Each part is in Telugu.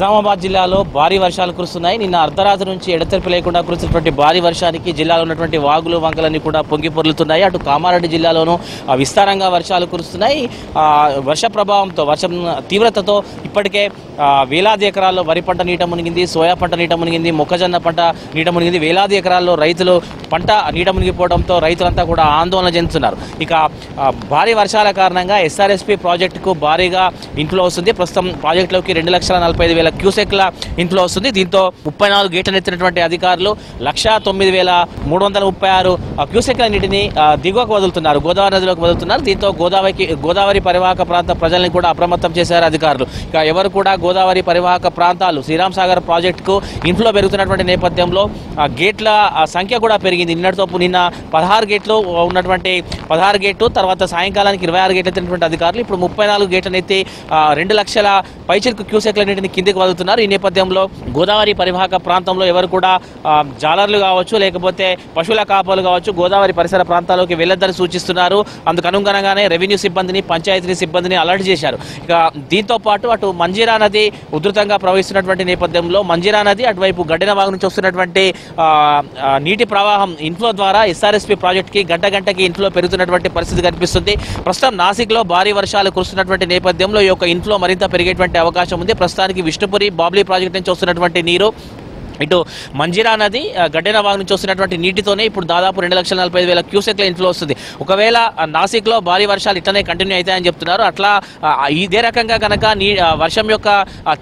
నిజామాబాద్ జిల్లాలో భారీ వర్షాలు కురుస్తున్నాయి. నిన్న అర్ధరాత్రి నుంచి ఎడతెరిపి లేకుండా కురుస్తున్నటువంటి భారీ వర్షానికి జిల్లాలో ఉన్నటువంటి వాగులు వంకలన్నీ కూడా పొంగి పొర్లుతున్నాయి. అటు కామారెడ్డి జిల్లాలోనూ విస్తారంగా వర్షాలు కురుస్తున్నాయి. వర్ష ప్రభావంతో వర్షం తీవ్రతతో ఇప్పటికే వేలాది ఎకరాల్లో వరి పంట నీట మునిగింది, సోయా పంట నీట మునిగింది, మొక్కజొన్న పంట నీట మునిగింది. వేలాది ఎకరాల్లో రైతులు పంట నీట మునిగిపోవడంతో రైతులంతా కూడా ఆందోళన చెందుతున్నారు. ఇక భారీ వర్షాల కారణంగా ఎస్ఆర్ఎస్పీ ప్రాజెక్టుకు భారీగా ఇన్ఫ్లో వస్తుంది. ప్రస్తుతం ప్రాజెక్టులోకి 2,45,000 క్యూసెక్ల ఇన్ఫ్లో వస్తుంది. దీంతో 34 గేట్లను ఎత్తినటువంటి అధికారులు 1,09,336 క్యూసెక్ల నీటిని దిగువకు వదులుతున్నారు, గోదావరి నదిలోకి వదులుతున్నారు. దీంతో గోదావరి పరివాహక ప్రాంత ప్రజల్ని కూడా అప్రమత్తం చేశారు అధికారులు. ఇక ఎవరు కూడా గోదావరి పరివాహక ప్రాంతాలు శ్రీరామ్ సాగర్ ప్రాజెక్టుకు ఇన్ఫ్లో పెరుగుతున్నటువంటి నేపథ్యంలో గేట్ల సంఖ్య కూడా పెరిగింది. నిన్నటితో నిన్న 16 గేట్లు ఉన్నటువంటి 16 గేట్లు, తర్వాత సాయంకాలానికి 26 గేట్లు ఎత్తినటువంటి అధికారులు ఇప్పుడు 34 గేట్లను ఎత్తి 2 లక్షల పైచిలకు క్యూసెక్ల నీటిని కిందికి వదులుతున్నారు. ఈ నేపథ్యంలో గోదావరి పరివాహక ప్రాంతంలో ఎవరు కూడా జాలర్లు కావచ్చు, లేకపోతే పశువుల కాపలు కావచ్చు, గోదావరి పరిసర ప్రాంతాల్లోకి వెళ్ళొద్దని సూచిస్తున్నారు. అందుకు అనుగుణంగానే రెవెన్యూ సిబ్బందిని, పంచాయతీ సిబ్బందిని అలర్ట్ చేశారు. ఇక దీంతో పాటు అటు మంజీరా నది ఉధృతంగా ప్రవహిస్తున్నటువంటి నేపథ్యంలో మంజీరా నది అటువైపు గడ్డిన వాగు నుంచి వస్తున్నటువంటి నీటి ప్రవాహం ఇన్ఫ్లో ద్వారా ఎస్ఆర్ఎస్పీ ప్రాజెక్టుకి గంటకి ఇన్ఫ్లో పెరుగుతున్నటువంటి పరిస్థితి కనిపిస్తుంది. ప్రస్తుతం నాసిక్లో భారీ వర్షాలు కురుస్తున్నటువంటి నేపథ్యంలో ఈ యొక్క ఇన్ఫ్లో మరింత పెరిగేటువంటి అవకాశం ఉంది. ప్రస్తుతానికి విష్ణుపురి బాబ్లీ ప్రాజెక్టు నుంచి వస్తున్నటువంటి నీరు ఇటు మంజీరా నది గడ్డెన వాగు నుంచి వస్తున్నటువంటి నీటితోనే ఇప్పుడు దాదాపు 2,45,000 క్యూసెక్ల ఇన్ఫ్లో వస్తుంది. ఒకవేళ నాసిక్లో భారీ వర్షాలు ఇట్లనే కంటిన్యూ అవుతాయని చెప్తున్నారు. అట్లా ఇదే రకంగా కనుక వర్షం యొక్క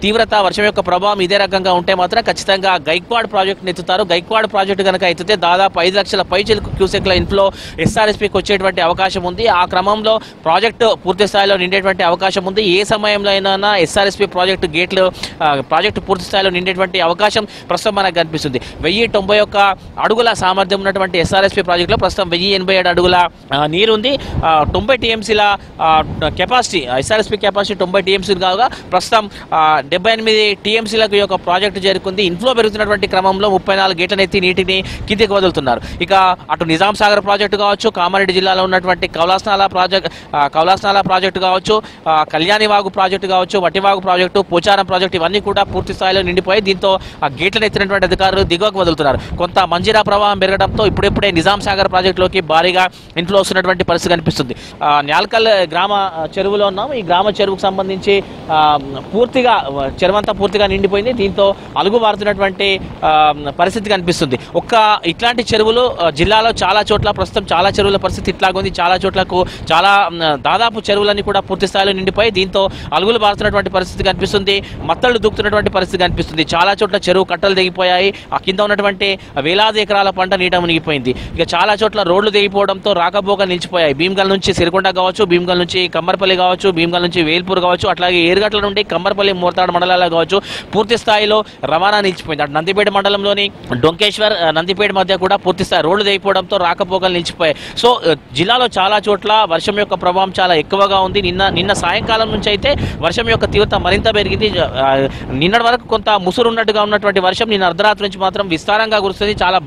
తీవ్రత, వర్షం యొక్క ప్రభావం ఇదే రకంగా ఉంటే మాత్రం ఖచ్చితంగా గైక్వాడ్ ప్రాజెక్టును ఎత్తుతారు. గైక్వాడ్ ప్రాజెక్టు కనుక ఎత్తితే దాదాపు 5 లక్షల పైచిలకు క్యూసెక్ల ఇన్ఫ్లో ఎస్ఆర్ఎస్పీకి వచ్చేటువంటి అవకాశం ఉంది. ఆ క్రమంలో ప్రాజెక్టు పూర్తి స్థాయిలో నిండేటువంటి అవకాశం ఉంది. ఏ సమయంలో అయినా ఎస్ఆర్ఎస్పీ ప్రాజెక్టు పూర్తి స్థాయిలో నిండేటువంటి అవకాశం ప్రస్తుతం మనకు కనిపిస్తుంది. 1,091 అడుగుల సామర్థ్యం ఉన్నటువంటి ఎస్ఆర్ఎస్పీ ప్రాజెక్టులో ప్రస్తుతం 1,087 అడుగుల నీరు ఉంది. 90 టీఎంసీల కెపాసిటీ, ఎస్ఆర్ఎస్పీ కెపాసిటీ 90 టీఎంసీలు కాగా ప్రస్తుతం 78 టీఎంసీలకు ఈ యొక్క ప్రాజెక్టు చేరుకుంది. ఇన్ఫ్లో పెరుగుతున్నటువంటి క్రమంలో 34 గేట్లను ఎత్తి నీటిని కిందికి వదులుతున్నారు. ఇక అటు నిజాం సాగర్ ప్రాజెక్టు కావచ్చు, కామారెడ్డి జిల్లాలో ఉన్నటువంటి కౌలాస్నాలా ప్రాజెక్టు కావచ్చు, కళ్యాణి వాగు ప్రాజెక్టు కావచ్చు, వటివాగు ప్రాజెక్టు, పోచారం ప్రాజెక్టు ఇవన్నీ కూడా పూర్తి స్థాయిలో నిండిపోయి దీంతో గేట్లను ఎత్తినటువంటి అధికారులు దిగువకు వదులుతున్నారు. కొంత మంజీరా ప్రవాహం పెరగడంతో ఇప్పుడే నిజాం సాగర్ ప్రాజెక్టులోకి భారీగా ఇన్ఫ్లో వస్తున్నటువంటి పరిస్థితి కనిపిస్తుంది. న్యాల్కల్ గ్రామ చెరువులో ఉన్నాం. ఈ గ్రామ చెరువుకు సంబంధించి చెరువంతా పూర్తిగా నిండిపోయింది. దీంతో అలుగు వారుతున్నటువంటి పరిస్థితి కనిపిస్తుంది. ఇట్లాంటి చెరువులు జిల్లాలో చాలా చోట్ల ప్రస్తుతం చాలా చెరువుల పరిస్థితి ఇట్లాగుంది. చాలా చోట్లకు దాదాపు చెరువులన్నీ కూడా పూర్తి స్థాయిలో నిండిపోయి దీంతో అలుగులు బారుతున్నటువంటి పరిస్థితి కనిపిస్తుంది. మత్తళ్లు దూకుతున్నటువంటి పరిస్థితి కనిపిస్తుంది. చాలా చోట్ల చెరువు కట్టలు తెగిపోయాయి. ఆ కింద ఉన్నటువంటి వేలాది ఎకరాల పంట నీట మునిగిపోయింది. ఇక చాలా చోట్ల రోడ్లు తెగిపోవడంతో రాకపోక నిలిచిపోయాయి. భీమ్గల్ నుంచి సిరికొండ కావచ్చు, భీమ్గల్ నుంచి కమ్మర్పల్లి కావచ్చు, భీమ్గల్ నుంచి వేల్పూర్ కావచ్చు, అట్లాగే ఏరుగట్ల నుండి కమ్మర్పల్లి, మోర్తాడు మండలాల్లో కావచ్చు పూర్తి స్థాయిలో రవాణా నిలిచిపోయింది. అటు నందిపేట మండలంలోని డొంకేశ్వర్, నందిపేట మధ్య కూడా పూర్తి స్థాయి రోడ్లు తెగిపోవడంతో రాకపోకలు నిలిచిపోయాయి. సో జిల్లాలో చాలా చోట్ల వర్షం యొక్క ప్రభావం చాలా ఎక్కువగా ఉంది. నిన్న సాయంకాలం నుంచి అయితే వర్షం యొక్క తీవ్రత మరింత పెరిగింది. నిన్నటి వరకు కొంత ముసురు ఉన్నట్టుగా ఉన్నటువంటి వర్షం నిన్న అర్ధరాత్రి నుంచి మాత్రం విస్తారంగా కురుస్తుంది. చాలా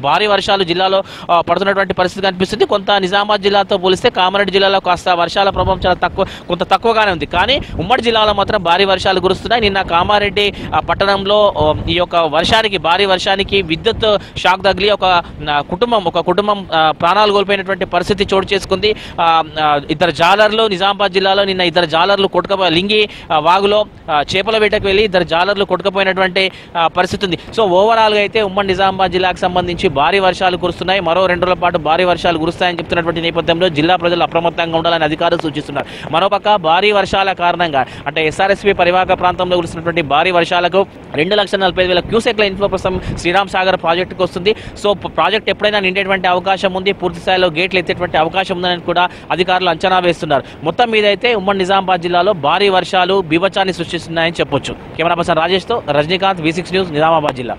భారీ వర్షాలు జిల్లాలో పడుతున్నటువంటి పరిస్థితి కనిపిస్తుంది. కొంత నిజామాబాద్ జిల్లాతో పోలిస్తే కామారెడ్డి జిల్లాలో కాస్త వర్షాల ప్రభావం చాలా కొంత తక్కువగానే ఉంది. కానీ ఉమ్మడి జిల్లాలో మాత్రం భారీ వర్షాలు కురుస్తున్నాయి. నిన్న కామారెడ్డి పట్టణంలో ఈ యొక్క భారీ వర్షానికి విద్యుత్ షాక్ తగిలి ఒక కుటుంబం ప్రాణాలు కోల్పోయినటువంటి పరిస్థితి చోటు చేసుకుంది. ఇద్దరు జాలర్లు నిజామాబాద్ జిల్లాలో నిన్న ఇద్దరు జాలర్లు లింగి వాగులో చేపల వేటకు వెళ్ళి ఇద్దరు జాలర్లు కొట్టుకుపోయినటువంటి పరిస్థితి ఉంది. సో ఓవరాల్గా అయితే ఉమ్మడి నిజామాబాద్ జిల్లాకు సంబంధించి భారీ వర్షాలు కురుస్తున్నాయి. మరో 2 రోజుల పాటు భారీ వర్షాలు కురుస్తాయని చెప్తున్నటువంటి నేపథ్యంలో జిల్లా ప్రజలు అప్రమత్తంగా ఉండాలని అధికారులు సూచిస్తున్నారు. మరోపక్క భారీ వర్షాల కారణంగా అంటే ఎస్ఆర్ఎస్పీ పరివాహక ప్రాంతంలో కురుస్తున్నటువంటి భారీ వర్షాలకు 2,45,000 క్యూసెక్ల ఇన్ఫ్లో ప్రస్తుతం శ్రీరామ్ సాగర్ ప్రాజెక్టుకు వస్తుంది. సో ప్రాజెక్ట్ ఎప్పుడైనా నిండేటువంటి అవకాశం ఉంది, పూర్తి స్థాయిలో గేట్లు ఎత్తేటువంటి అవకాశం ఉందని కూడా అధికారులు అంచనా వేస్తున్నారు. మొత్తం మీద అయితే ఉమ్మడి నిజామాబాద్ జిల్లాలో భారీ వర్షాలు బీభత్సాన్ని సృష్టిస్తున్నాయని చెప్పొచ్చు. కెమెరా పర్సన్ రాజేష్తో రజనీకాంత్, V6 న్యూస్, నిజామాబాద్ జిల్లా.